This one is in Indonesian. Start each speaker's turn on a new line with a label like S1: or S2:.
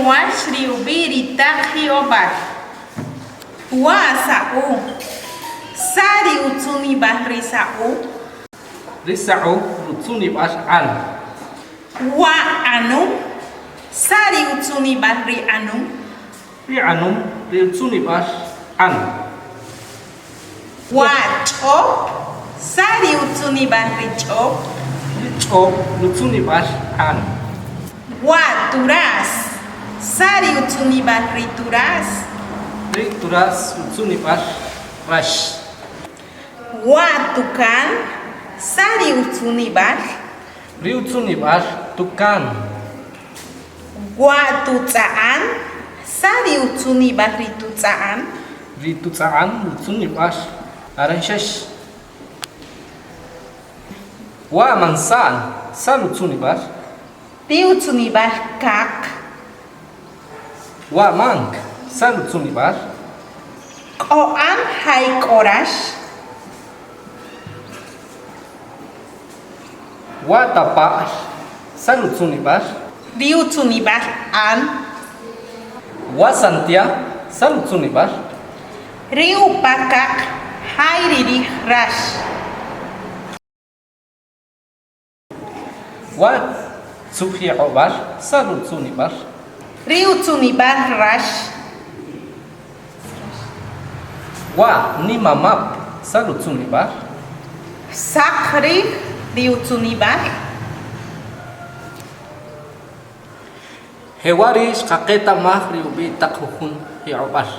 S1: wash riubi ritakhi obat. Wa sa'u. Sari utsuni bahri sa'u.
S2: Risa'u utsuni bash an.
S1: Wa anum. Sari utsuni bahri anum.
S2: Ri anum ri utsuni bash an.
S1: Wa chop. Sari utsuni bahri chop.
S2: Ri chop utsuni bash an.
S1: Wa turas. Sari utsuni bahri turas.
S2: Ri turas utsuni bash rash.
S1: Wa tukan. Sari utsuni bash.
S2: Ri utsuni bash tukan.
S1: Wa tutsaan. Sari utsuni bahri tutsaan.
S2: Ri tutsaan utsuni bash aranshash. Wa mansan sal utsuni bash.
S1: Ri utsuni bash kak.
S2: Wa mank sal utsuni bash.
S1: Koan hai korash.
S2: Wa tapash sal utsuni bash.
S1: Ri utsuni bash an.
S2: Wa santia sal utsuni bash.
S1: Ri upakak hai riri rash.
S2: Wa subhi bash sal utsuni bash.
S1: Ri utsuni bash rash.
S2: Wa ni mamap sal utsuni bash.
S1: Sakri ri utsuni bash.
S2: Hewaris kaketa mah riubi takhukun hi bash.